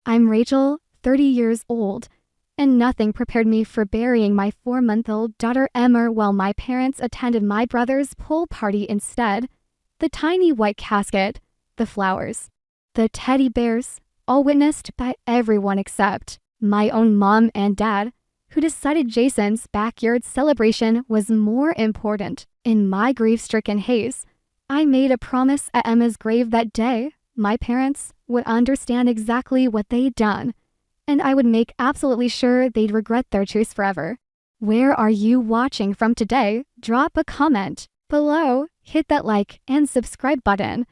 I'm Rachel, 30 years old, and nothing prepared me for burying my 4-month-old daughter Emma while my parents attended my brother's pool party instead. The tiny white casket, the flowers, the teddy bears, all witnessed by everyone except my own mom and dad, who decided Jason's backyard celebration was more important. In my grief-stricken haze, I made a promise at Emma's grave that day my parents would understand exactly what they'd done, and I would make absolutely sure they'd regret their choice forever. Where are you watching from today? Drop a comment below, hit that like and subscribe button,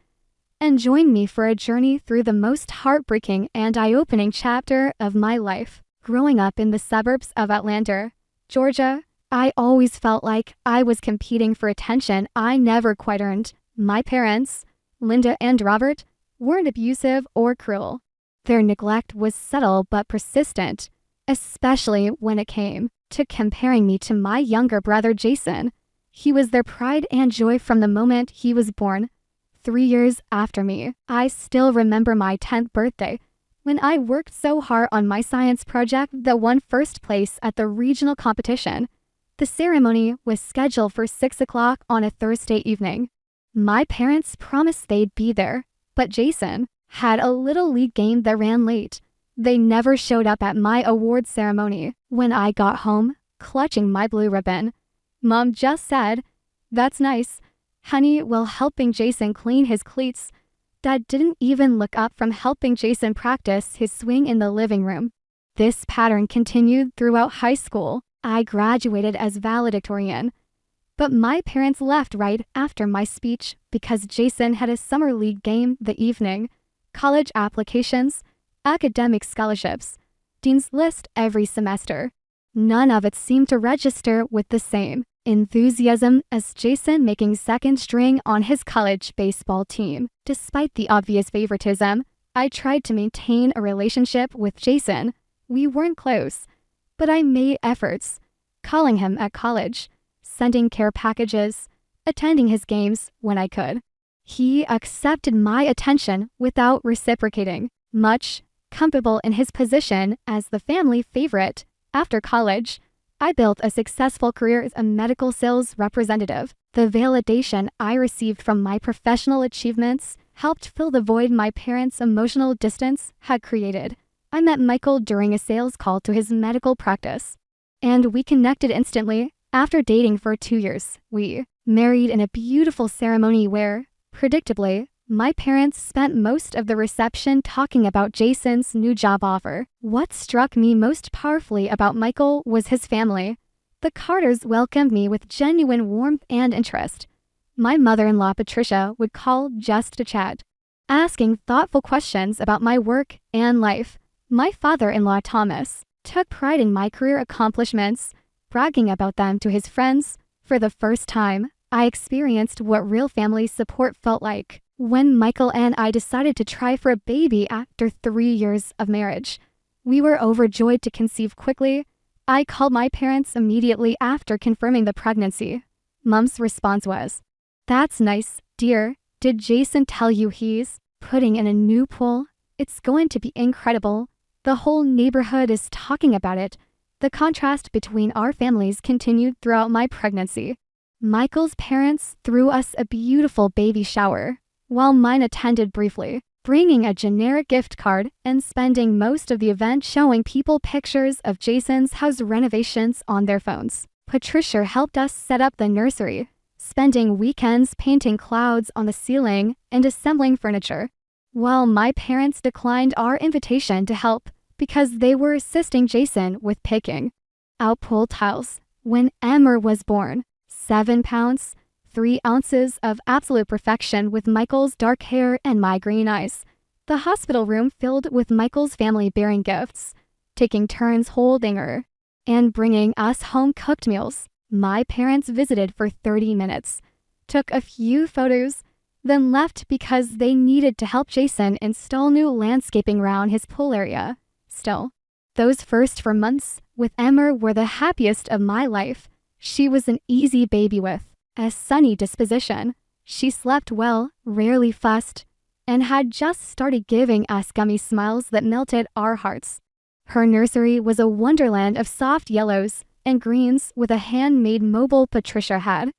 and join me for a journey through the most heartbreaking and eye-opening chapter of my life. Growing up in the suburbs of Atlanta, Georgia, I always felt like I was competing for attention I never quite earned. My parents, Linda and Robert, weren't abusive or cruel. Their neglect was subtle but persistent, especially when it came to comparing me to my younger brother Jason. He was their pride and joy from the moment he was born. 3 years after me, I still remember my 10th birthday, when I worked so hard on my science project that won first place at the regional competition. The ceremony was scheduled for 6 o'clock on a Thursday evening. My parents promised they'd be there, but Jason had a little league game that ran late. They never showed up at my award ceremony. When I got home, clutching my blue ribbon, Mom just said, "That's nice, honey," while helping Jason clean his cleats. Dad didn't even look up from helping Jason practice his swing in the living room. This pattern continued throughout high school. I graduated as valedictorian, but my parents left right after my speech because Jason had a summer league game the evening. College applications, academic scholarships, dean's list every semester. None of it seemed to register with the same enthusiasm as Jason making second string on his college baseball team. Despite the obvious favoritism, I tried to maintain a relationship with Jason. We weren't close, but I made efforts, calling him at college, sending care packages, attending his games when I could. He accepted my attention without reciprocating, much comfortable in his position as the family favorite. After college, I built a successful career as a medical sales representative. The validation I received from my professional achievements helped fill the void my parents' emotional distance had created. I met Michael during a sales call to his medical practice, and we connected instantly. After dating for 2 years, we married in a beautiful ceremony where, predictably, my parents spent most of the reception talking about Jason's new job offer. What struck me most powerfully about Michael was his family. The Carters welcomed me with genuine warmth and interest. My mother-in-law Patricia would call just to chat, asking thoughtful questions about my work and life. My father-in-law Thomas took pride in my career accomplishments, bragging about them to his friends. For the first time, I experienced what real family support felt like. When Michael and I decided to try for a baby after 3 years of marriage, we were overjoyed to conceive quickly. I called my parents immediately after confirming the pregnancy. Mom's response was, "That's nice, dear. Did Jason tell you he's putting in a new pool? It's going to be incredible. The whole neighborhood is talking about it." The contrast between our families continued throughout my pregnancy. Michael's parents threw us a beautiful baby shower, while mine attended briefly, bringing a generic gift card and spending most of the event showing people pictures of Jason's house renovations on their phones. Patricia helped us set up the nursery, spending weekends painting clouds on the ceiling and assembling furniture, while my parents declined our invitation to help because they were assisting Jason with picking out pool tiles. When Emma was born, 7 pounds, 3 ounces of absolute perfection with Michael's dark hair and my green eyes. The hospital room filled with Michael's family bearing gifts, taking turns holding her, and bringing us home-cooked meals. My parents visited for 30 minutes, took a few photos, then left because they needed to help Jason install new landscaping around his pool area. Still, those first 4 months with Emma were the happiest of my life. She was an easy baby with a sunny disposition. She slept well, rarely fussed, and had just started giving us gummy smiles that melted our hearts. Her nursery was a wonderland of soft yellows and greens with a handmade mobile Patricia had.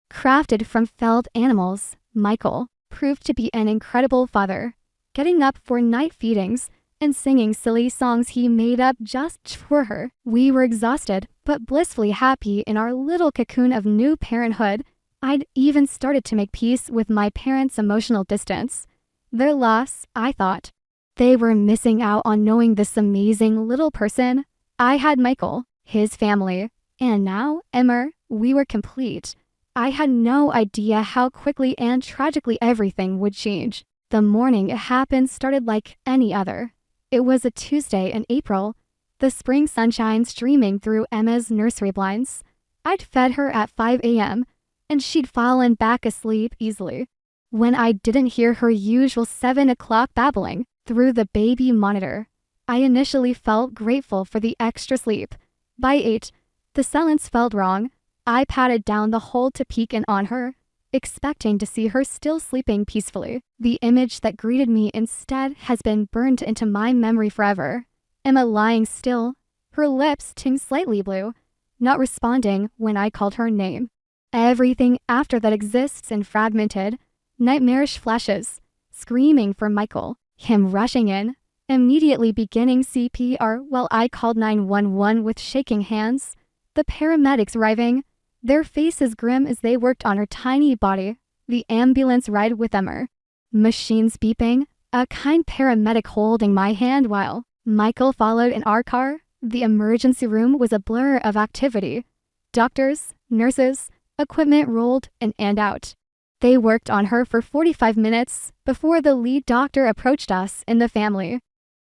Crafted from felled animals, Michael proved to be an incredible father, getting up for night feedings and singing silly songs he made up just for her. We were exhausted, but blissfully happy in our little cocoon of new parenthood. I'd even started to make peace with my parents' emotional distance. Their loss, I thought. They were missing out on knowing this amazing little person. I had Michael, his family, and now Emmer. We were complete. I had no idea how quickly and tragically everything would change. The morning it happened started like any other. It was a Tuesday in April, the spring sunshine streaming through Emma's nursery blinds. I'd fed her at 5 a.m., and she'd fallen back asleep easily. When I didn't hear her usual 7 o'clock babbling through the baby monitor, I initially felt grateful for the extra sleep. By 8, the silence felt wrong. I patted down the hole to peek in on her, expecting to see her still sleeping peacefully. The image that greeted me instead has been burned into my memory forever. Emma lying still, her lips tinged slightly blue, not responding when I called her name. Everything after that exists in fragmented, nightmarish flashes, screaming for Michael, him rushing in, immediately beginning CPR while I called 911 with shaking hands, the paramedics arriving, their faces grim as they worked on her tiny body, the ambulance ride with Emmer, machines beeping, a kind paramedic holding my hand while Michael followed in our car. The emergency room was a blur of activity. Doctors, nurses, equipment rolled in and out. They worked on her for 45 minutes before the lead doctor approached us in the family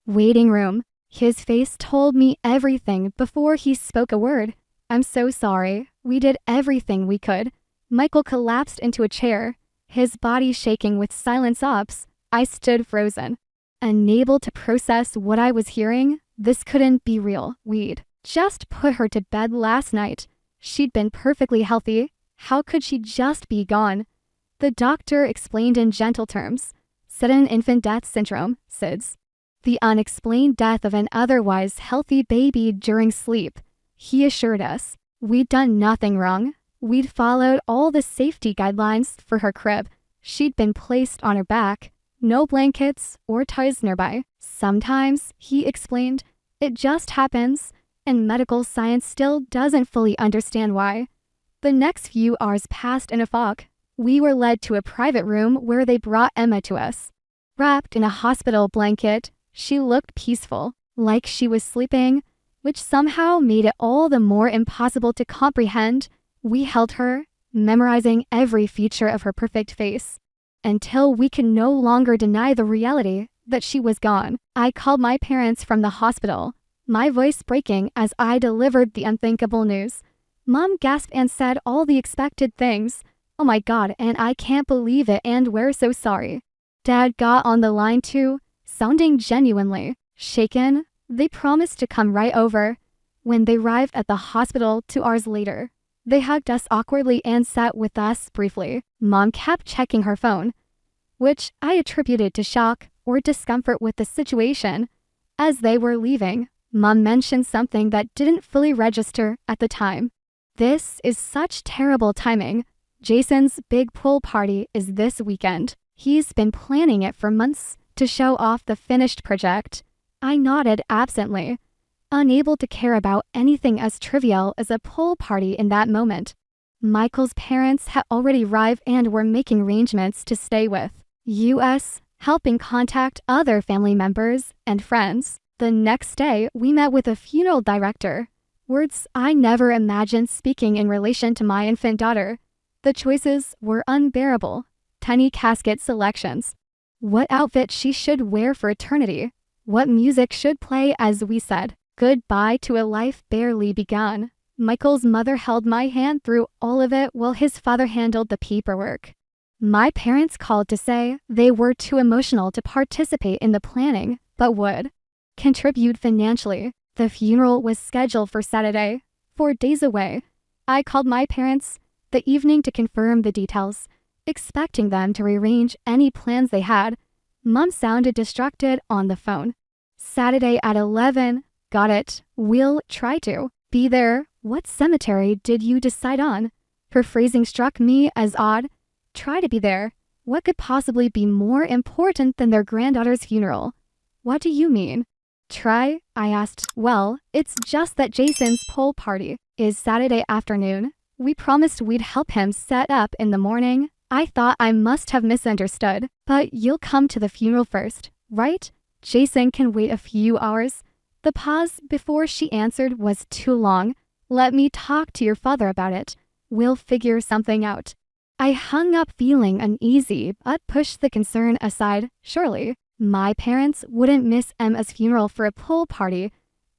waiting room. His face told me everything before he spoke a word. I'm so sorry. We did everything we could. Michael collapsed into a chair, his body shaking with silent sobs. I stood frozen, unable to process what I was hearing. This couldn't be real. We'd just put her to bed last night. She'd been perfectly healthy. How could she just be gone? The doctor explained in gentle terms. Sudden infant death syndrome, SIDS. The unexplained death of an otherwise healthy baby during sleep. He assured us we'd done nothing wrong. We'd followed all the safety guidelines for her crib. She'd been placed on her back, no blankets or toys nearby. Sometimes, he explained, it just happens, and medical science still doesn't fully understand why. The next few hours passed in a fog. We were led to a private room where they brought Emma to us. Wrapped in a hospital blanket, she looked peaceful, like she was sleeping, which somehow made it all the more impossible to comprehend. We held her, memorizing every feature of her perfect face, until we could no longer deny the reality that she was gone. I called my parents from the hospital, my voice breaking as I delivered the unthinkable news. Mom gasped and said all the expected things. Oh my God, and I can't believe it, and we're so sorry. Dad got on the line too, sounding genuinely shaken. They promised to come right over. When they arrived at the hospital 2 hours later, they hugged us awkwardly and sat with us briefly. Mom kept checking her phone, which I attributed to shock or discomfort with the situation. As they were leaving, Mom mentioned something that didn't fully register at the time. This is such terrible timing. Jason's big pool party is this weekend. He's been planning it for months to show off the finished project. I nodded absently, unable to care about anything as trivial as a pool party in that moment. Michael's parents had already arrived and were making arrangements to stay with us, helping contact other family members and friends. The next day, we met with a funeral director. Words I never imagined speaking in relation to my infant daughter. The choices were unbearable. Tiny casket selections. What outfit she should wear for eternity. What music should play as we said goodbye to a life barely begun. Michael's mother held my hand through all of it while his father handled the paperwork. My parents called to say they were too emotional to participate in the planning, but would contribute financially. The funeral was scheduled for Saturday, 4 days away. I called my parents the evening to confirm the details, expecting them to rearrange any plans they had. Mom sounded distracted on the phone. Saturday at 11. Got it. We'll try to be there. What cemetery did you decide on? Her phrasing struck me as odd. Try to be there. What could possibly be more important than their granddaughter's funeral? What do you mean? Try? I asked. Well, it's just that Jason's pool party is Saturday afternoon. We promised we'd help him set up in the morning. I thought I must have misunderstood, but you'll come to the funeral first, right? Jason can wait a few hours. The pause before she answered was too long. Let me talk to your father about it. We'll figure something out. I hung up feeling uneasy, but pushed the concern aside. Surely, my parents wouldn't miss Emma's funeral for a pool party.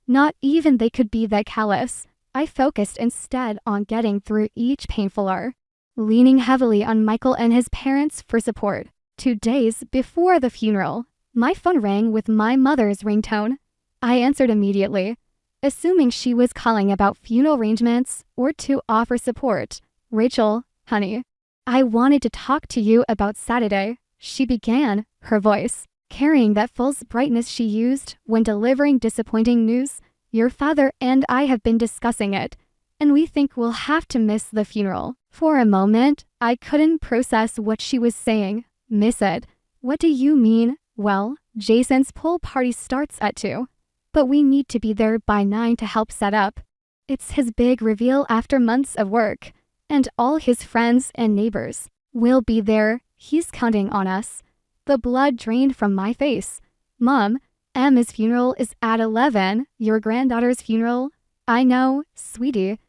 Not even they could be that callous. I focused instead on getting through each painful hour, leaning heavily on Michael and his parents for support. 2 days before the funeral, my phone rang with my mother's ringtone. I answered immediately, assuming she was calling about funeral arrangements or to offer support. Rachel, honey, I wanted to talk to you about Saturday, she began, her voice carrying that false brightness she used when delivering disappointing news. Your father and I have been discussing it, and we think we'll have to miss the funeral. For a moment, I couldn't process what she was saying. Miss it? What do you mean? Well, Jason's pool party starts at 2. But we need to be there by 9 to help set up. It's his big reveal after months of work, and all his friends and neighbors will be there. He's counting on us. The blood drained from my face. Mom, Emma's funeral is at 11. Your granddaughter's funeral? I know, sweetie.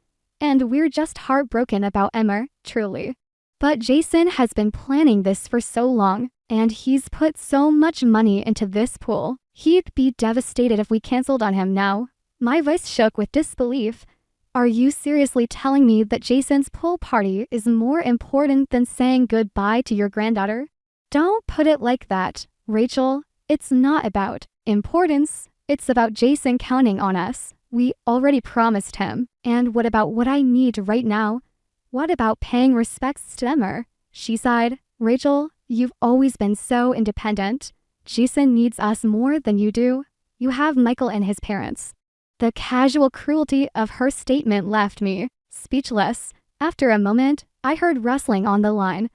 And we're just heartbroken about Emma, truly. But Jason has been planning this for so long, and he's put so much money into this pool. He'd be devastated if we canceled on him now. My voice shook with disbelief. Are you seriously telling me that Jason's pool party is more important than saying goodbye to your granddaughter? Don't put it like that, Rachel. It's not about importance. It's about Jason counting on us. We already promised him. And what about what I need right now? What about paying respects to Emma? She sighed. Rachel, you've always been so independent. Jason needs us more than you do. You have Michael and his parents. The casual cruelty of her statement left me speechless. After a moment, I heard rustling on the line,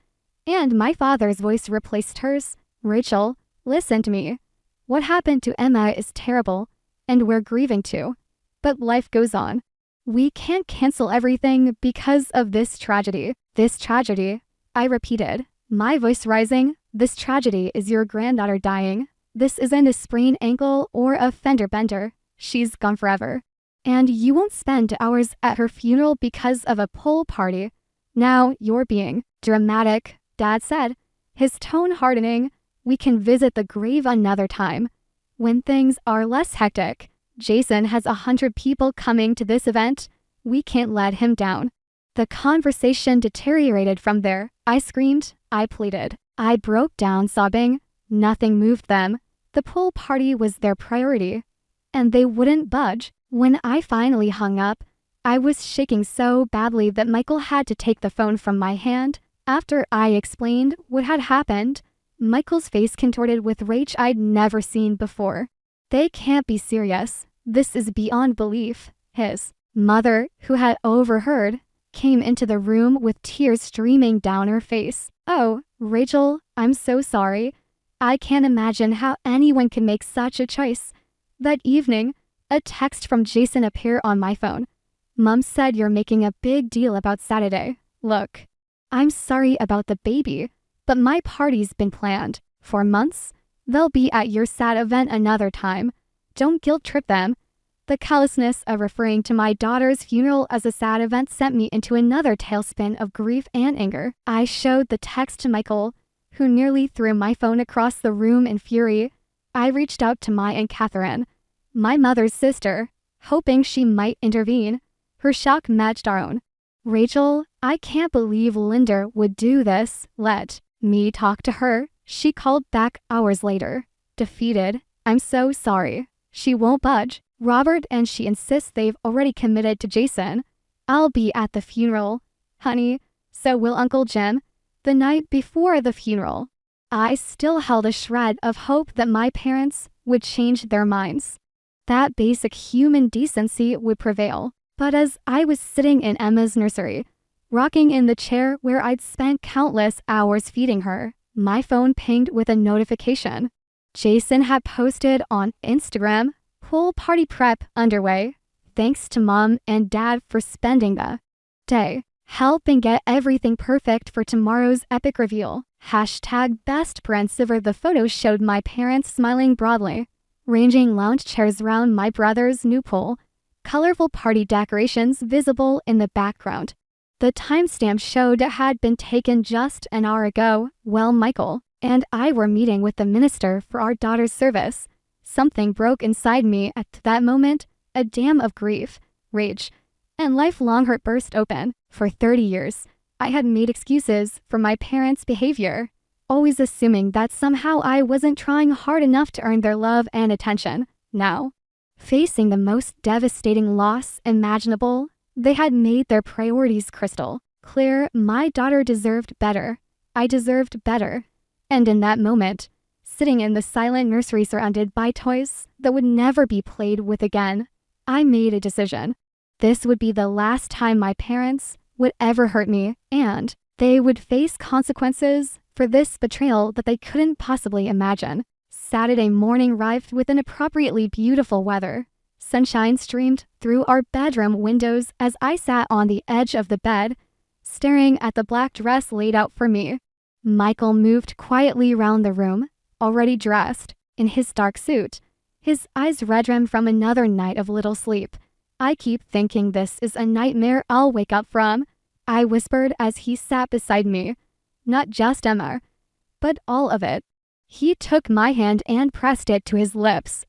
and my father's voice replaced hers. Rachel, listen to me. What happened to Emma is terrible, and we're grieving too. But life goes on. We can't cancel everything because of this tragedy. This tragedy, I repeated, my voice rising. This tragedy is your granddaughter dying. This isn't a sprained ankle or a fender bender. She's gone forever. And you won't spend hours at her funeral because of a pool party. Now you're being dramatic, Dad said, his tone hardening. We can visit the grave another time, when things are less hectic. Jason has 100 people coming to this event. We can't let him down. The conversation deteriorated from there. I screamed. I pleaded. I broke down sobbing. Nothing moved them. The pool party was their priority, and they wouldn't budge. When I finally hung up, I was shaking so badly that Michael had to take the phone from my hand. After I explained what had happened, Michael's face contorted with rage I'd never seen before. They can't be serious. This is beyond belief. His mother, who had overheard, came into the room with tears streaming down her face. Oh, Rachel, I'm so sorry. I can't imagine how anyone can make such a choice. That evening, a text from Jason appeared on my phone. Mom said you're making a big deal about Saturday. Look, I'm sorry about the baby, but my party's been planned for months. They'll be at your sad event another time. Don't guilt trip them. The callousness of referring to my daughter's funeral as a sad event sent me into another tailspin of grief and anger. I showed the text to Michael, who nearly threw my phone across the room in fury. I reached out to my Aunt Catherine, my mother's sister, hoping she might intervene. Her shock matched our own. Rachel, I can't believe Linda would do this. Let me talk to her. She called back hours later. Defeated. I'm so sorry. She won't budge. Robert and she insists they've already committed to Jason. I'll be at the funeral, honey. So will Uncle Jim. The night before the funeral, I still held a shred of hope that my parents would change their minds, that basic human decency would prevail. But as I was sitting in Emma's nursery, rocking in the chair where I'd spent countless hours feeding her, my phone pinged with a notification. Jason had posted on Instagram, "Pool party prep underway. Thanks to mom and dad for spending the day helping get everything perfect for tomorrow's epic reveal. Hashtag best Bransiver." The photo showed my parents smiling broadly, ranging lounge chairs around my brother's new pool, colorful party decorations visible in the background. The timestamp showed it had been taken just an hour ago. While Michael and I were meeting with the minister for our daughter's service, something broke inside me at that moment. A dam of grief, rage, and lifelong hurt burst open. For 30 years, I had made excuses for my parents' behavior, always assuming that somehow I wasn't trying hard enough to earn their love and attention. Now, facing the most devastating loss imaginable, they had made their priorities crystal clear. My daughter deserved better. I deserved better. And in that moment, sitting in the silent nursery surrounded by toys that would never be played with again, I made a decision. This would be the last time my parents would ever hurt me, and they would face consequences for this betrayal that they couldn't possibly imagine. Saturday morning arrived with inappropriately beautiful weather. Sunshine streamed through our bedroom windows as I sat on the edge of the bed, staring at the black dress laid out for me. Michael moved quietly around the room, already dressed in his dark suit, his eyes red-rimmed from another night of little sleep. "I keep thinking this is a nightmare I'll wake up from," I whispered as he sat beside me. "Not just Emma, but all of it." He took my hand and pressed it to his lips.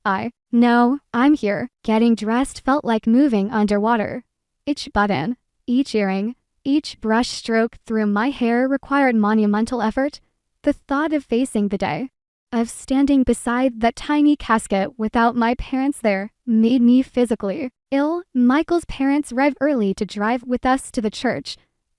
"No, I'm here." Getting dressed felt like moving underwater. Each button, each earring, each brush stroke through my hair required monumental effort. The thought of facing the day, of standing beside that tiny casket without my parents there, made me physically ill. Michael's parents arrived early to drive with us to the church,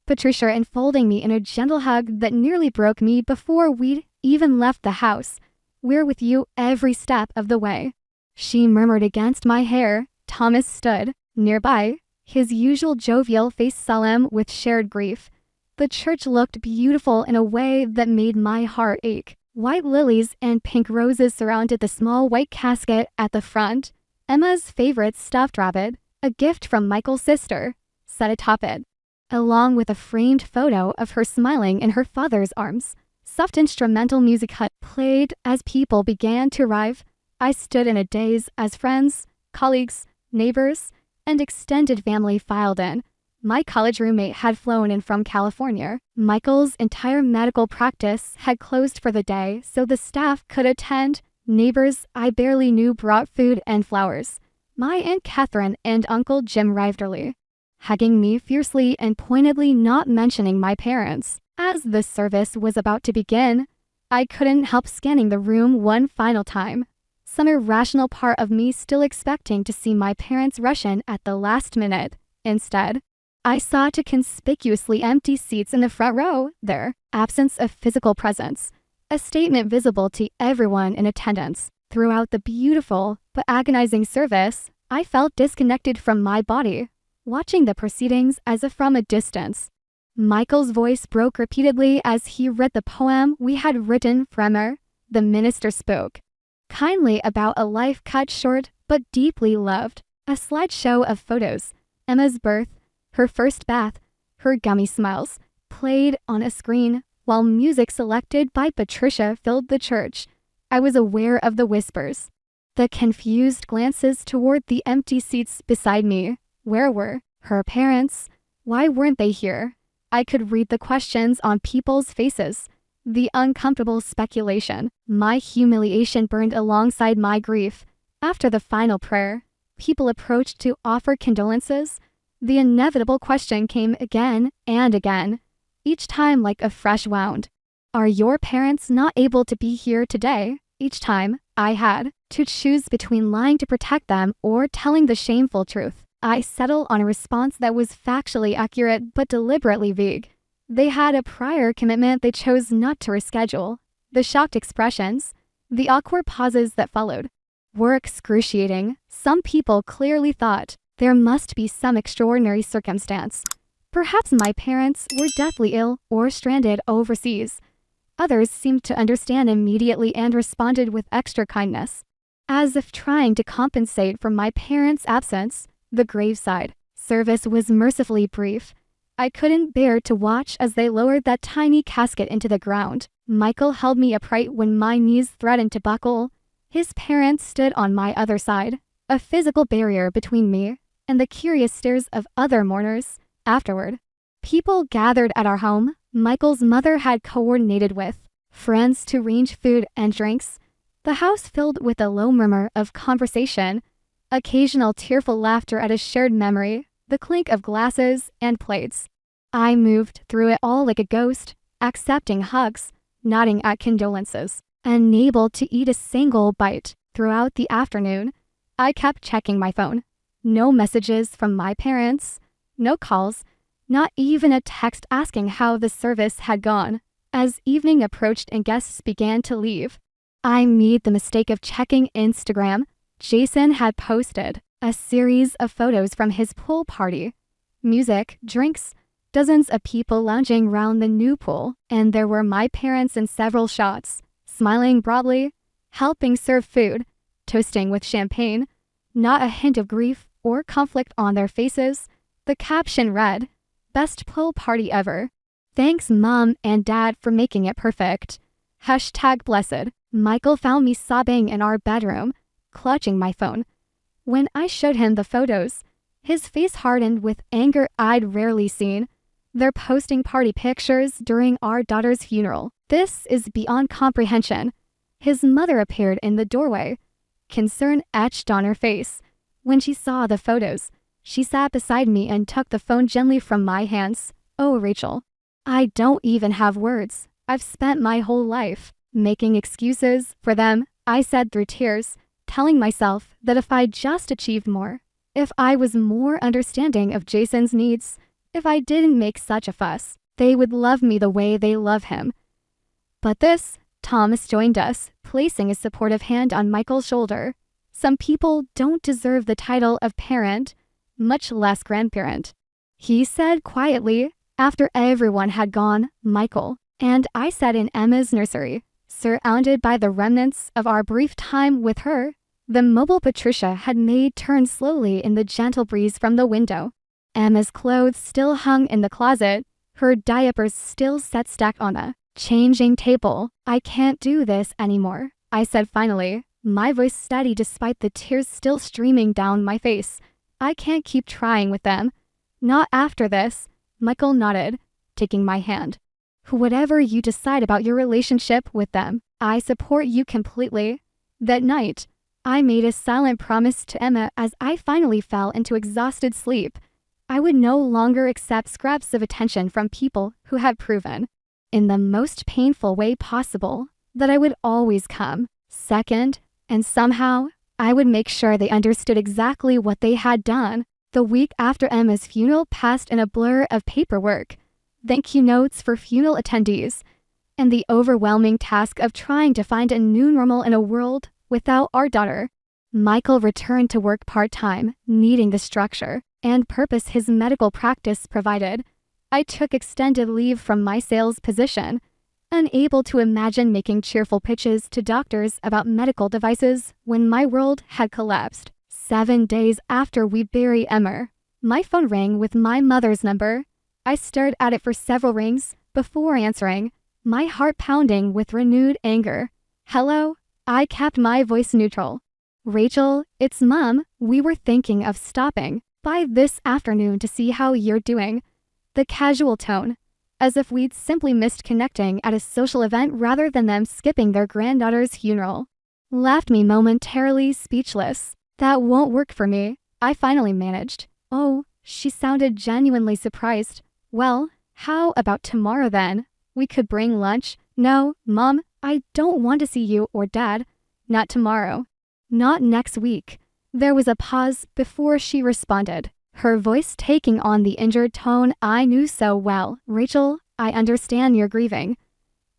Patricia enfolding me in a gentle hug that nearly broke me before we'd even left the house. "We're with you every step of the way," she murmured against my hair. Thomas stood nearby, his usual jovial face solemn with shared grief. The church looked beautiful in a way that made my heart ache. White lilies and pink roses surrounded the small white casket at the front. Emma's favorite stuffed rabbit, a gift from Michael's sister, sat atop it, along with a framed photo of her smiling in her father's arms. Soft instrumental music played as people began to arrive. I stood in a daze as friends, colleagues, neighbors, and extended family filed in. My college roommate had flown in from California. Michael's entire medical practice had closed for the day, so the staff could attend. Neighbors I barely knew brought food and flowers. My Aunt Catherine and Uncle Jim arrived early, hugging me fiercely and pointedly not mentioning my parents. As the service was about to begin, I couldn't help scanning the room one final time, some irrational part of me still expecting to see my parents rush in at the last minute. Instead, I saw two conspicuously empty seats in the front row, their absence of physical presence, a statement visible to everyone in attendance. Throughout the beautiful but agonizing service, I felt disconnected from my body, watching the proceedings as if from a distance. Michael's voice broke repeatedly as he read the poem we had written for Emma. The minister spoke kindly about a life cut short but deeply loved. A slideshow of photos, Emma's birth, her first bath, her gummy smiles, played on a screen, while music selected by Patricia filled the church. I was aware of the whispers, the confused glances toward the empty seats beside me. Where were her parents? Why weren't they here? I could read the questions on people's faces, the uncomfortable speculation. My humiliation burned alongside my grief. After the final prayer, people approached to offer condolences. The inevitable question came again and again, each time like a fresh wound. Are your parents not able to be here today? Each time, I had to choose between lying to protect them or telling the shameful truth. I settled on a response that was factually accurate but deliberately vague. They had a prior commitment they chose not to reschedule. The shocked expressions, the awkward pauses that followed, were excruciating. Some people clearly thought there must be some extraordinary circumstance. Perhaps my parents were deathly ill or stranded overseas. Others seemed to understand immediately and responded with extra kindness. As if trying to compensate for my parents' absence, the graveside service was mercifully brief. I couldn't bear to watch as they lowered that tiny casket into the ground. Michael held me upright when my knees threatened to buckle. His parents stood on my other side, a physical barrier between me and the curious stares of other mourners. Afterward, people gathered at our home. Michael's mother had coordinated with friends to arrange food and drinks. The house filled with a low murmur of conversation, occasional tearful laughter at a shared memory, the clink of glasses and plates. I moved through it all like a ghost, accepting hugs, nodding at condolences, unable to eat a single bite. Throughout the afternoon, I kept checking my phone. No messages from my parents, no calls, not even a text asking how the service had gone. As evening approached and guests began to leave, I made the mistake of checking Instagram. Jason had posted a series of photos from his pool party. Music, drinks, dozens of people lounging round the new pool, and there were my parents in several shots, smiling broadly, helping serve food, toasting with champagne, not a hint of grief or conflict on their faces. The caption read, "Best pool party ever. Thanks Mom and Dad for making it perfect. #blessed. Michael found me sobbing in our bedroom, clutching my phone. When I showed him the photos, his face hardened with anger I'd rarely seen. They're posting party pictures during our daughter's funeral. This is beyond comprehension. His mother appeared in the doorway, concern etched on her face. When she saw the photos, she sat beside me and took the phone gently from my hands. Oh, Rachel, I don't even have words. I've spent my whole life making excuses for them, I said through tears, telling myself that if I just achieved more, if I was more understanding of Jason's needs, if I didn't make such a fuss, they would love me the way they love him. But this, Thomas joined us, placing a supportive hand on Michael's shoulder. Some people don't deserve the title of parent, much less grandparent, he said quietly. After everyone had gone, Michael and I sat in Emma's nursery, surrounded by the remnants of our brief time with her. The mobile Patricia had made turn slowly in the gentle breeze from the window. Emma's clothes still hung in the closet, her diapers still set stacked on a changing table. I can't do this anymore, I said finally, my voice steady despite the tears still streaming down my face. I can't keep trying with them. Not after this. Michael nodded, taking my hand. Whatever you decide about your relationship with them, I support you completely. That night, I made a silent promise to Emma as I finally fell into exhausted sleep. I would no longer accept scraps of attention from people who had proven, in the most painful way possible, that I would always come second, and somehow, I would make sure they understood exactly what they had done. The week after Emma's funeral passed in a blur of paperwork, thank you notes for funeral attendees, and the overwhelming task of trying to find a new normal in a world without our daughter. Michael returned to work part-time, needing the structure and purpose his medical practice provided. I took extended leave from my sales position, unable to imagine making cheerful pitches to doctors about medical devices when my world had collapsed. 7 days after we buried Emma, my phone rang with my mother's number. I stared at it for several rings before answering, my heart pounding with renewed anger. Hello? I kept my voice neutral. Rachel, it's Mom. We were thinking of stopping by this afternoon to see how you're doing. The casual tone, as if we'd simply missed connecting at a social event rather than them skipping their granddaughter's funeral, left me momentarily speechless. That won't work for me, I finally managed. Oh, she sounded genuinely surprised. Well, how about tomorrow then? We could bring lunch. No, Mom, I don't want to see you or Dad. Not tomorrow. Not next week. There was a pause before she responded, her voice taking on the injured tone I knew so well. Rachel, I understand you're grieving,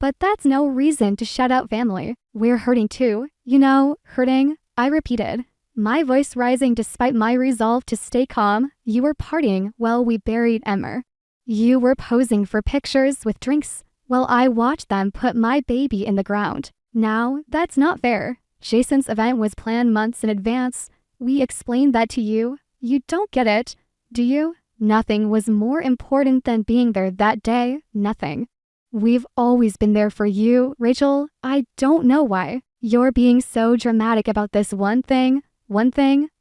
But that's no reason to shut out family. We're hurting too. You know, hurting, I repeated, my voice rising despite my resolve to stay calm. You were partying while we buried Emmer. You were posing for pictures with drinks while I watched them put my baby in the ground. Now, that's not fair. Jason's event was planned months in advance. We explained that to you. You don't get it, do you? Nothing was more important than being there that day. Nothing. We've always been there for you, Rachel. I don't know why you're being so dramatic about this one thing.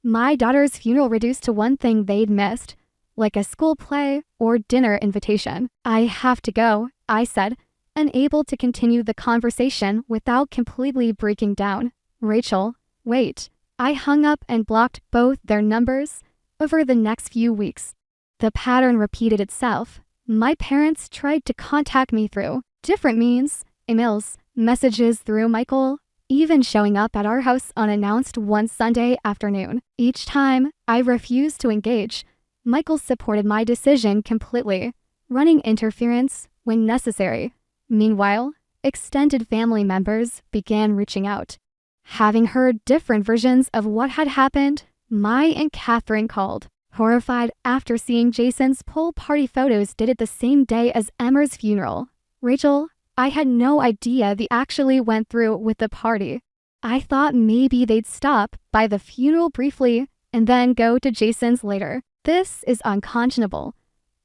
My daughter's funeral reduced to one thing they'd missed, like a school play or dinner invitation. I have to go, I said, unable to continue the conversation without completely breaking down. Rachel, wait. I hung up and blocked both their numbers. Over the next few weeks, the pattern repeated itself. My parents tried to contact me through different means, emails, messages through Michael, even showing up at our house unannounced one Sunday afternoon. Each time, I refused to engage. Michael supported my decision completely, running interference when necessary. Meanwhile, extended family members began reaching out. Having heard different versions of what had happened, Mai and Catherine called, horrified after seeing Jason's pool party photos dated the same day as Emmer's funeral. Rachel, I had no idea they actually went through with the party. I thought maybe they'd stop by the funeral briefly and then go to Jason's later. This is unconscionable.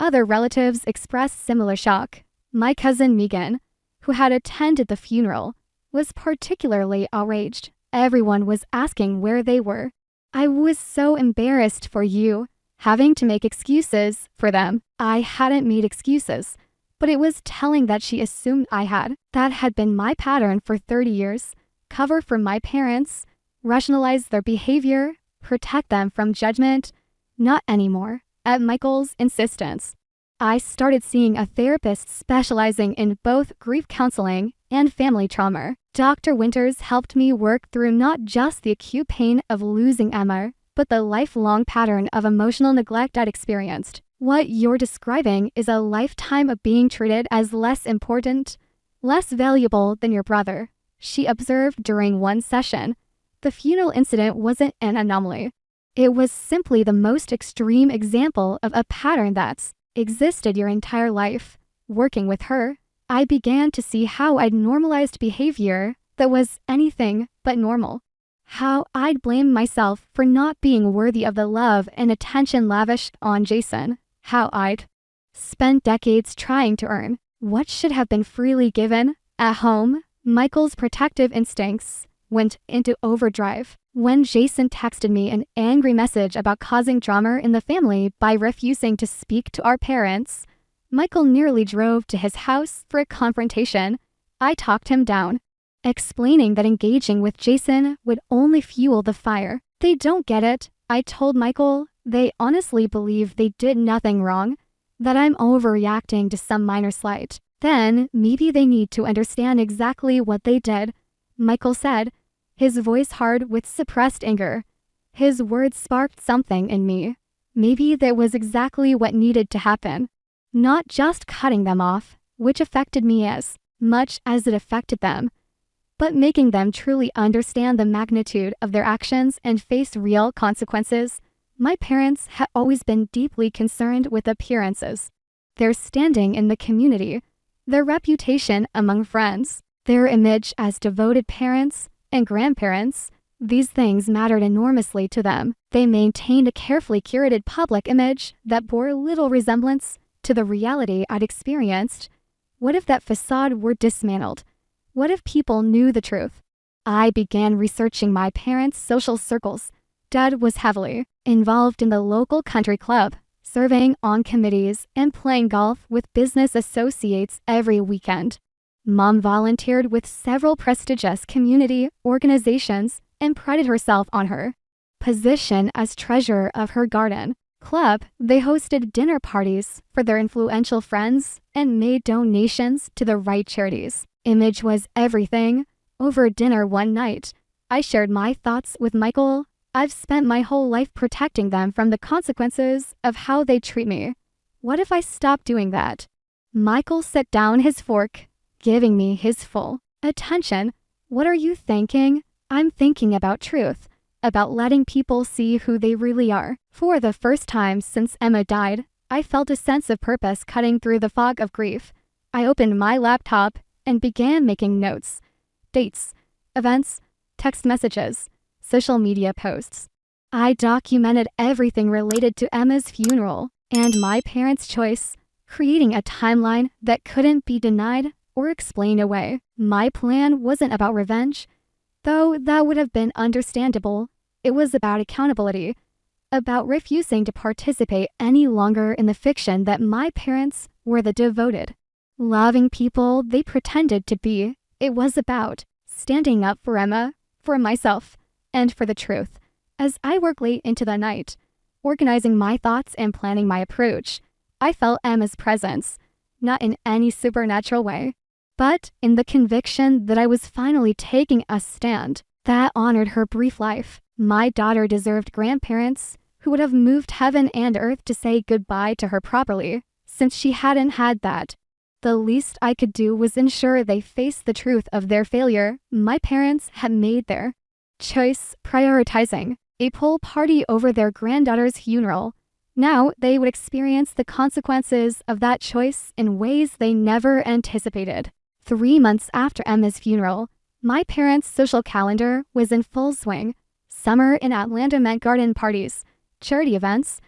Other relatives expressed similar shock. My cousin Megan, who had attended the funeral, was particularly outraged. Everyone was asking where they were. I was so embarrassed for you, having to make excuses for them. I hadn't made excuses, but it was telling that she assumed I had. That had been my pattern for 30 years. Cover for my parents, rationalize their behavior, protect them from judgment. Not anymore. At Michael's insistence, I started seeing a therapist specializing in both grief counseling and family trauma. Dr. Winters helped me work through not just the acute pain of losing Emma, but the lifelong pattern of emotional neglect I'd experienced. What you're describing is a lifetime of being treated as less important, less valuable than your brother, she observed during one session. The funeral incident wasn't an anomaly. It was simply the most extreme example of a pattern that's existed your entire life. Working with her, I began to see how I'd normalized behavior that was anything but normal. How I'd blamed myself for not being worthy of the love and attention lavished on Jason. How I'd spent decades trying to earn what should have been freely given. At home, Michael's protective instincts went into overdrive. When Jason texted me an angry message about causing drama in the family by refusing to speak to our parents, Michael nearly drove to his house for a confrontation. I talked him down, explaining that engaging with Jason would only fuel the fire. They don't get it, I told Michael. They honestly believe they did nothing wrong, that I'm overreacting to some minor slight. Then maybe they need to understand exactly what they did, Michael said, his voice hard with suppressed anger. His words sparked something in me. Maybe that was exactly what needed to happen. Not just cutting them off, which affected me as much as it affected them, but making them truly understand the magnitude of their actions and face real consequences. My parents had always been deeply concerned with appearances, their standing in the community, their reputation among friends, their image as devoted parents and grandparents. These things mattered enormously to them. They maintained a carefully curated public image that bore little resemblance to the reality I'd experienced. What if that facade were dismantled? What if people knew the truth? I began researching my parents' social circles. Dad was heavily involved in the local country club, serving on committees and playing golf with business associates every weekend. Mom volunteered with several prestigious community organizations and prided herself on her position as treasurer of her garden club. They hosted dinner parties for their influential friends and made donations to the right charities. Image was everything. Over dinner one night, I shared my thoughts with Michael. I've spent my whole life protecting them from the consequences of how they treat me. What if I stopped doing that? Michael set down his fork, giving me his full attention. What are you thinking? I'm thinking about truth, about letting people see who they really are. For the first time since Emma died, I felt a sense of purpose cutting through the fog of grief. I opened my laptop and began making notes, dates, events, text messages, social media posts. I documented everything related to Emma's funeral and my parents' choice, creating a timeline that couldn't be denied or explained away. My plan wasn't about revenge, though that would have been understandable. It was about accountability, about refusing to participate any longer in the fiction that my parents were the devoted, loving people they pretended to be. It was about standing up for Emma, for myself, and for the truth. As I worked late into the night, organizing my thoughts and planning my approach, I felt Emma's presence, not in any supernatural way, but in the conviction that I was finally taking a stand that honored her brief life. My daughter deserved grandparents who would have moved heaven and earth to say goodbye to her properly, since she hadn't had that. The least I could do was ensure they faced the truth of their failure. My parents had made their choice, prioritizing a pool party over their granddaughter's funeral. Now they would experience the consequences of that choice in ways they never anticipated. 3 months after Emma's funeral, my parents' social calendar was in full swing. Summer in Atlanta meant garden parties, charity events,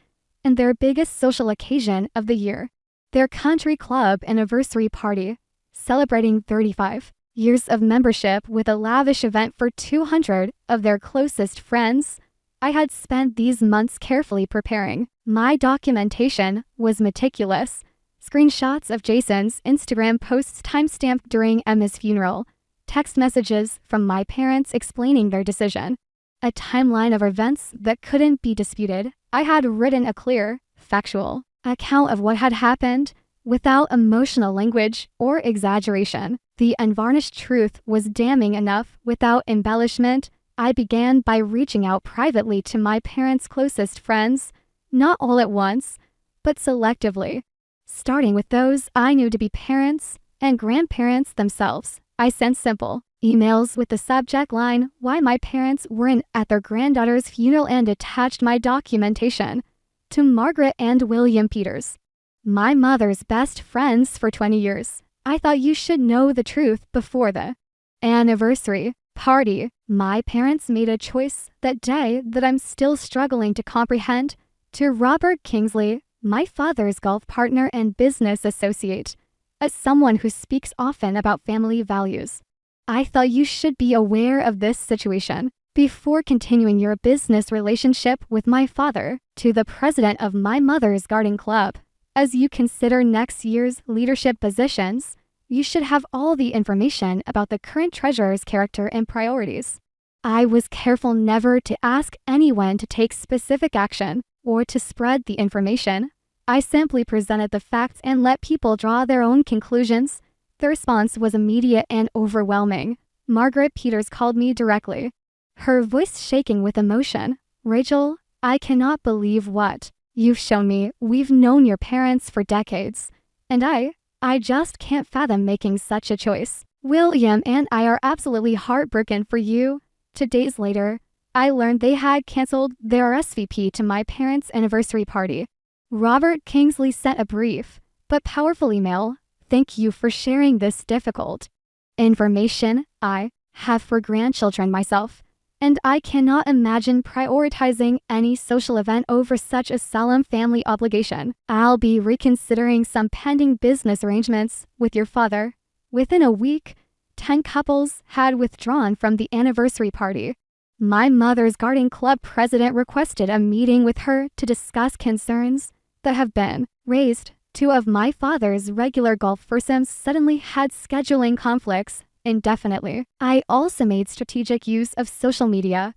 and their biggest social occasion of the year, their country club anniversary party, celebrating 35 years of membership with a lavish event for 200 of their closest friends. I had spent these months carefully preparing. My documentation was meticulous. Screenshots of Jason's Instagram posts timestamped during Emma's funeral, text messages from my parents explaining their decision, a timeline of events that couldn't be disputed. I had written a clear, factual account of what had happened, without emotional language or exaggeration. The unvarnished truth was damning enough without embellishment. I began by reaching out privately to my parents' closest friends, not all at once, but selectively. Starting with those I knew to be parents and grandparents themselves, I sent simple emails with the subject line, "Why my parents weren't at their granddaughter's funeral," and attached my documentation to Margaret and William Peters, my mother's best friends for 20 years. I thought you should know the truth before the anniversary party. My parents made a choice that day that I'm still struggling to comprehend. To Robert Kingsley, my father's golf partner and business associate, as someone who speaks often about family values, I thought you should be aware of this situation before continuing your business relationship with my father. To the president of my mother's garden club, as you consider next year's leadership positions, you should have all the information about the current treasurer's character and priorities. I was careful never to ask anyone to take specific action or to spread the information. I simply presented the facts and let people draw their own conclusions. The response was immediate and overwhelming. Margaret Peters called me directly, her voice shaking with emotion. "Rachel, I cannot believe what you've shown me. We've known your parents for decades, and I just can't fathom making such a choice. William and I are absolutely heartbroken for you." 2 days later, I learned they had canceled their RSVP to my parents' anniversary party. Robert Kingsley sent a brief but powerful email. "Thank you for sharing this difficult information. I have 4 grandchildren myself, and I cannot imagine prioritizing any social event over such a solemn family obligation. I'll be reconsidering some pending business arrangements with your father." Within a week, 10 couples had withdrawn from the anniversary party. My mother's garden club president requested a meeting with her to discuss concerns that have been raised. 2 of my father's regular golf foursomes suddenly had scheduling conflicts indefinitely. I also made strategic use of social media,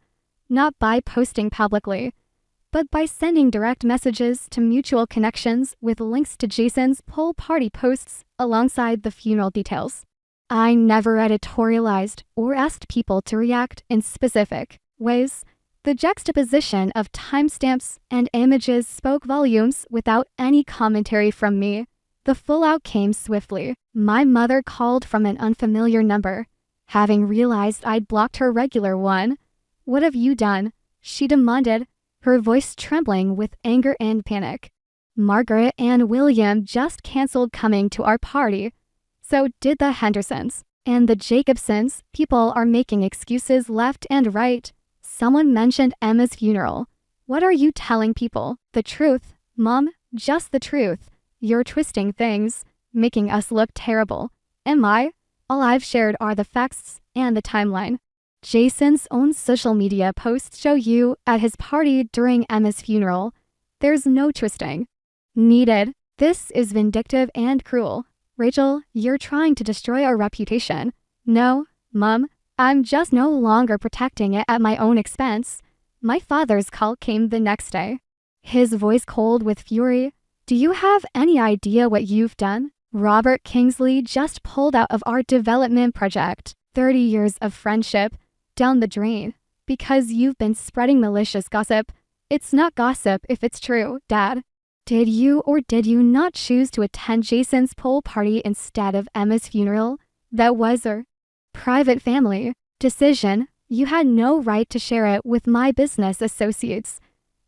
not by posting publicly, but by sending direct messages to mutual connections with links to Jason's pool party posts alongside the funeral details. I never editorialized or asked people to react in specific ways. The juxtaposition of timestamps and images spoke volumes without any commentary from me. The fallout came swiftly. My mother called from an unfamiliar number. Having realized I'd blocked her regular one, "What have you done?" she demanded, her voice trembling with anger and panic. "Margaret and William just canceled coming to our party. So did the Hendersons. And the Jacobsons. People are making excuses left and right. Someone mentioned Emma's funeral. What are you telling people? The truth, Mom, just the truth. You're twisting things, making us look terrible." "Am I? All I've shared are the facts and the timeline. Jason's own social media posts show you at his party during Emma's funeral. There's no twisting needed. This is vindictive and cruel. Rachel, you're trying to destroy our reputation." "No, Mom, I'm just no longer protecting it at my own expense." My father's call came the next day, his voice cold with fury. "Do you have any idea what you've done? Robert Kingsley just pulled out of our development project. 30 years of friendship down the drain because you've been spreading malicious gossip." "It's not gossip if it's true, Dad." "Did you or did you not choose to attend Jason's pool party instead of Emma's funeral? That was a private family decision. You had no right to share it with my business associates.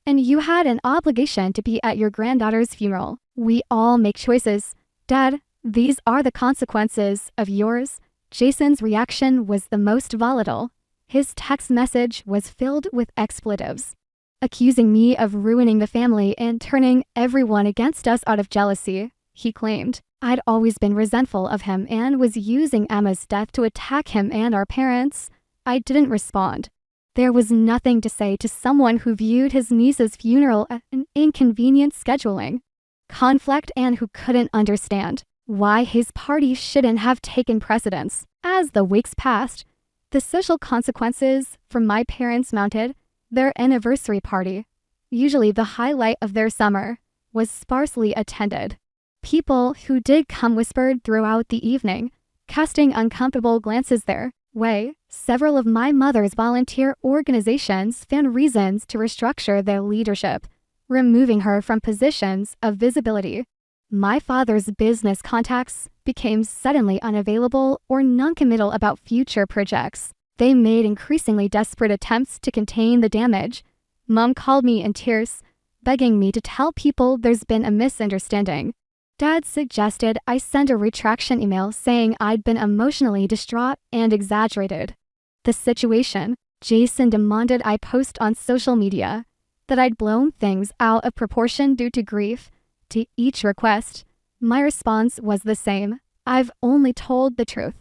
And you had an obligation to be at your granddaughter's funeral. We all make choices. Dad, these are the consequences of yours." Jason's reaction was the most volatile. His text message was filled with expletives, accusing me of ruining the family and turning everyone against us out of jealousy. He claimed I'd always been resentful of him and was using Emma's death to attack him and our parents. I didn't respond. There was nothing to say to someone who viewed his niece's funeral as an inconvenient scheduling conflict and who couldn't understand why his party shouldn't have taken precedence. As the weeks passed, the social consequences for my parents mounted. Their anniversary party, usually the highlight of their summer, was sparsely attended. People who did come whispered throughout the evening, casting uncomfortable glances their way. Several of my mother's volunteer organizations found reasons to restructure their leadership, removing her from positions of visibility. My father's business contacts became suddenly unavailable or noncommittal about future projects. They made increasingly desperate attempts to contain the damage. Mom called me in tears, begging me to tell people there's been a misunderstanding. Dad suggested I send a retraction email saying I'd been emotionally distraught and exaggerated the situation. Jason demanded I post on social media that I'd blown things out of proportion due to grief. To each request, my response was the same. I've only told the truth.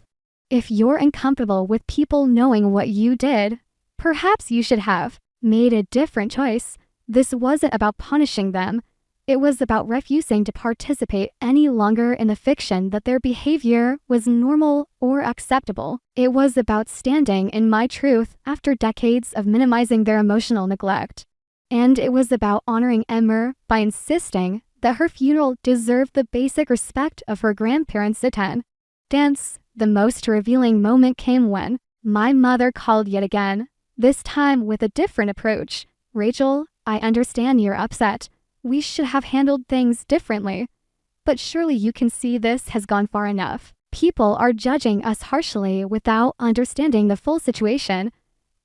If you're uncomfortable with people knowing what you did, perhaps you should have made a different choice. This wasn't about punishing them. It was about refusing to participate any longer in the fiction that their behavior was normal or acceptable. It was about standing in my truth after decades of minimizing their emotional neglect. And it was about honoring Emma by insisting that her funeral deserved the basic respect of her grandparents' attendance. The most revealing moment came when my mother called yet again, this time with a different approach. "Rachel, I understand you're upset. We should have handled things differently. But surely you can see this has gone far enough. People are judging us harshly without understanding the full situation."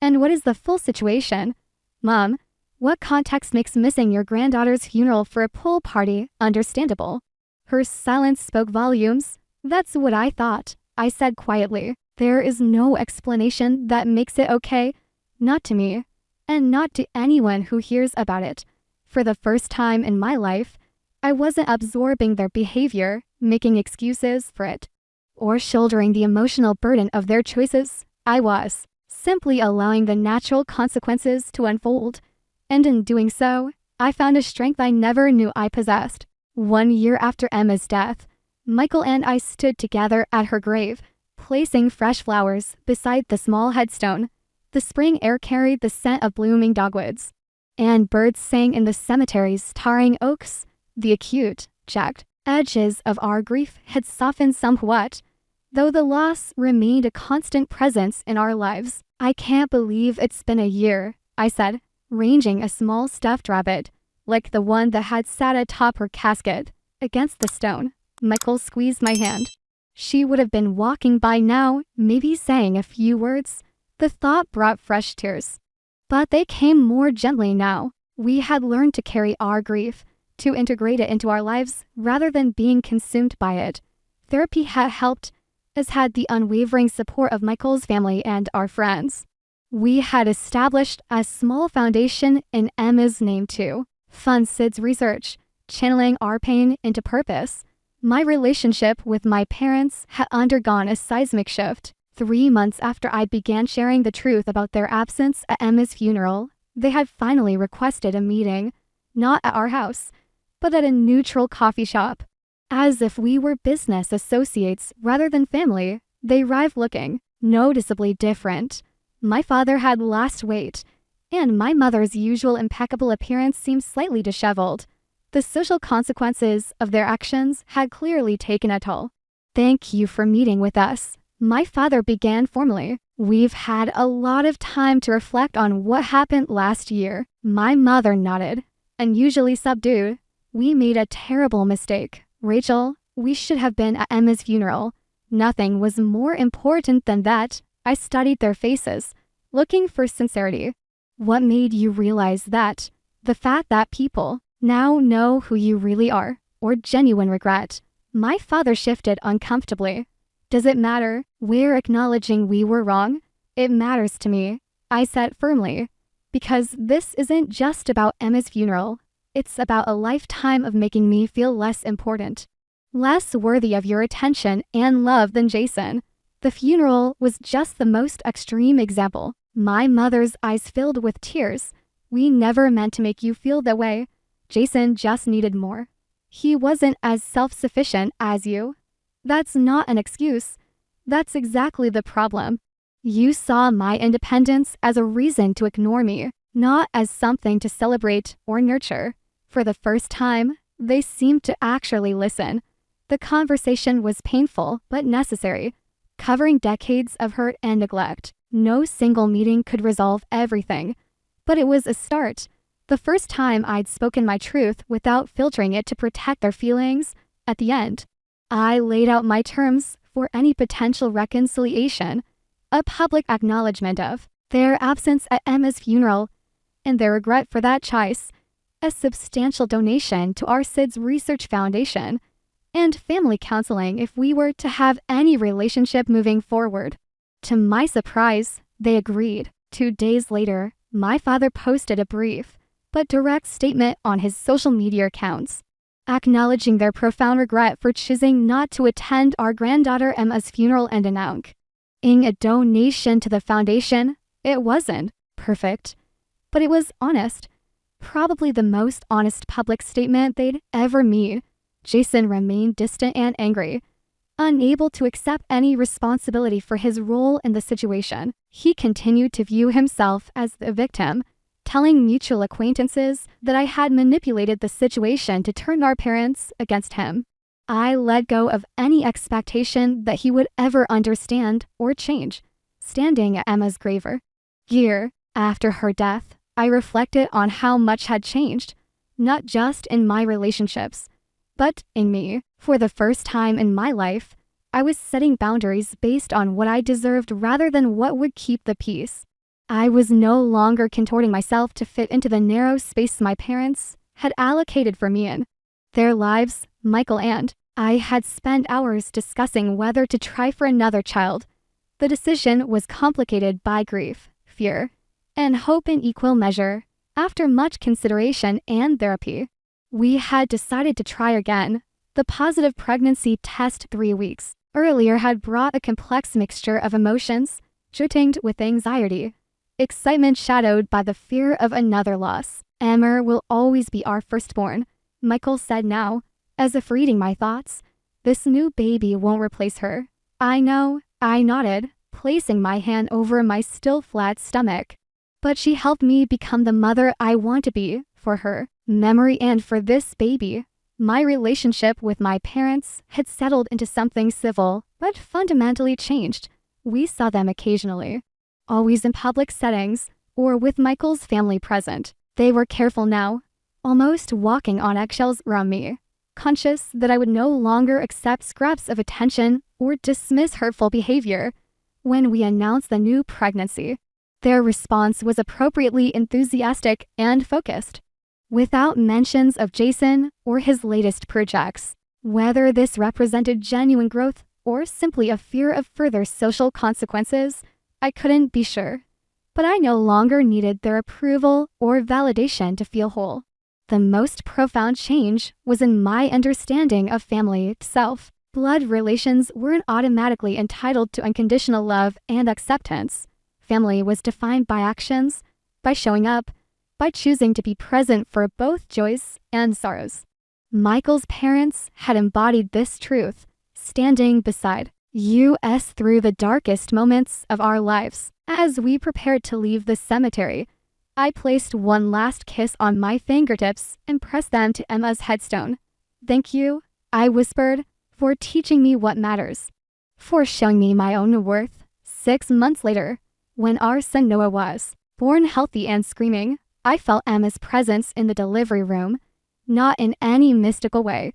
"And what is the full situation, Mom? What context makes missing your granddaughter's funeral for a pool party understandable?" Her silence spoke volumes. "That's what I thought," I said quietly. "There is no explanation that makes it okay. Not to me, and not to anyone who hears about it. For the first time in my life, I wasn't absorbing their behavior, making excuses for it, or shouldering the emotional burden of their choices. I was simply allowing the natural consequences to unfold. And in doing so, I found a strength I never knew I possessed. 1 year after Emma's death, Michael and I stood together at her grave, placing fresh flowers beside the small headstone. The spring air carried the scent of blooming dogwoods, and birds sang in the cemetery's towering oaks. The acute, jagged edges of our grief had softened somewhat, though the loss remained a constant presence in our lives. "I can't believe it's been a year," I said, ranging a small stuffed rabbit, like the one that had sat atop her casket, against the stone. Michael squeezed my hand. She would have been walking by now, maybe saying a few words. The thought brought fresh tears. But they came more gently now. We had learned to carry our grief, to integrate it into our lives rather than being consumed by it. Therapy had helped, as had the unwavering support of Michael's family and our friends. We had established a small foundation in Emma's name too. Fund Sid's research, channeling our pain into purpose. My relationship with my parents had undergone a seismic shift. 3 months after I began sharing the truth about their absence at Emma's funeral, they had finally requested a meeting, not at our house, but at a neutral coffee shop. As if we were business associates rather than family, they arrived looking noticeably different. My father had lost weight, and my mother's usual impeccable appearance seemed slightly disheveled. The social consequences of their actions had clearly taken a toll. "Thank you for meeting with us," my father began formally. "We've had a lot of time to reflect on what happened last year." My mother nodded, unusually subdued. "We made a terrible mistake, Rachel. We should have been at Emma's funeral. Nothing was more important than that." I studied their faces, looking for sincerity. "What made you realize that?" "The fact that people now know who you really are, or genuine regret." My father shifted uncomfortably. "Does it matter? We're acknowledging we were wrong." "It matters to me," I said firmly, "because this isn't just about Emma's funeral. It's about a lifetime of making me feel less important, less worthy of your attention and love than Jason." The funeral was just the most extreme example. My mother's eyes filled with tears. "We never meant to make you feel that way. Jason just needed more. He wasn't as self-sufficient as you." "That's not an excuse. That's exactly the problem. You saw my independence as a reason to ignore me, not as something to celebrate or nurture." For the first time, they seemed to actually listen. The conversation was painful but necessary, covering decades of hurt and neglect. No single meeting could resolve everything, but it was a start. The first time I'd spoken my truth without filtering it to protect their feelings. At the end, I laid out my terms for any potential reconciliation, a public acknowledgement of their absence at Emma's funeral and their regret for that choice, a substantial donation to our Sid's Research Foundation, and family counseling if we were to have any relationship moving forward. To my surprise, they agreed. 2 days later, my father posted a brief but direct statement on his social media accounts, acknowledging their profound regret for choosing not to attend our granddaughter Emma's funeral and announcing a donation to the foundation. It wasn't perfect, but it was honest. Probably the most honest public statement they'd ever made. Jason remained distant and angry, unable to accept any responsibility for his role in the situation. He continued to view himself as the victim, telling mutual acquaintances that I had manipulated the situation to turn our parents against him. I let go of any expectation that he would ever understand or change. Standing at Emma's grave a year after her death, I reflected on how much had changed, not just in my relationships, but in me. For the first time in my life, I was setting boundaries based on what I deserved rather than what would keep the peace. I was no longer contorting myself to fit into the narrow space my parents had allocated for me in their lives. Michael and I had spent hours discussing whether to try for another child. The decision was complicated by grief, fear, and hope in equal measure. After much consideration and therapy, we had decided to try again. The positive pregnancy test 3 weeks earlier had brought a complex mixture of emotions, dripping with anxiety, excitement shadowed by the fear of another loss. "Emma will always be our firstborn," Michael said now, as if reading my thoughts. "This new baby won't replace her." "I know," I nodded, placing my hand over my still flat stomach. "But she helped me become the mother I want to be for her memory and for this baby." My relationship with my parents had settled into something civil, but fundamentally changed. We saw them occasionally, always in public settings, or with Michael's family present. They were careful now, almost walking on eggshells around me, self-conscious that I would no longer accept scraps of attention or dismiss hurtful behavior. When we announced the new pregnancy, their response was appropriately enthusiastic and focused, without mentions of Jason or his latest projects. Whether this represented genuine growth or simply a fear of further social consequences, I couldn't be sure. But I no longer needed their approval or validation to feel whole. The most profound change was in my understanding of family itself. Blood relations weren't automatically entitled to unconditional love and acceptance. Family was defined by actions, by showing up, by choosing to be present for both joys and sorrows. Michael's parents had embodied this truth, standing beside us through the darkest moments of our lives. As we prepared to leave the cemetery, I placed one last kiss on my fingertips and pressed them to Emma's headstone. "Thank you," I whispered, "for teaching me what matters, for showing me my own worth." 6 months later, when our son Noah was born healthy and screaming, I felt Emma's presence in the delivery room, not in any mystical way,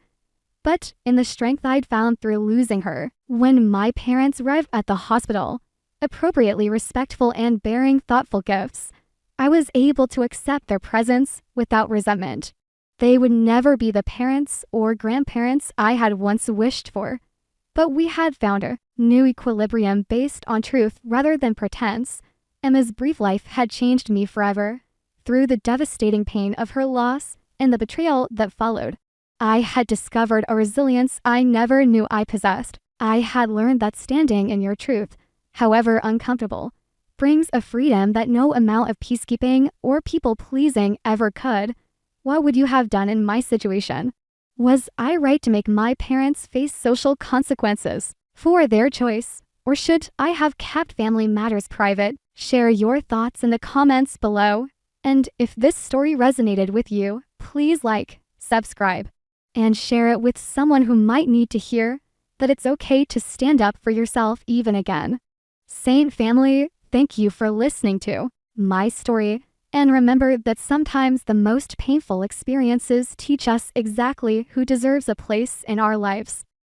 but in the strength I'd found through losing her. When my parents arrived at the hospital, appropriately respectful and bearing thoughtful gifts, I was able to accept their presence without resentment. They would never be the parents or grandparents I had once wished for, but we had found a new equilibrium based on truth rather than pretense. Emma's brief life had changed me forever. Through the devastating pain of her loss and the betrayal that followed, I had discovered a resilience I never knew I possessed. I had learned that standing in your truth, however uncomfortable, brings a freedom that no amount of peacekeeping or people-pleasing ever could. What would you have done in my situation? Was I right to make my parents face social consequences for their choice, or should I have kept family matters private? Share your thoughts in the comments below. And if this story resonated with you, please like, subscribe, and share it with someone who might need to hear that it's okay to stand up for yourself even again. Saint family, thank you for listening to my story, and remember that sometimes the most painful experiences teach us exactly who deserves a place in our lives.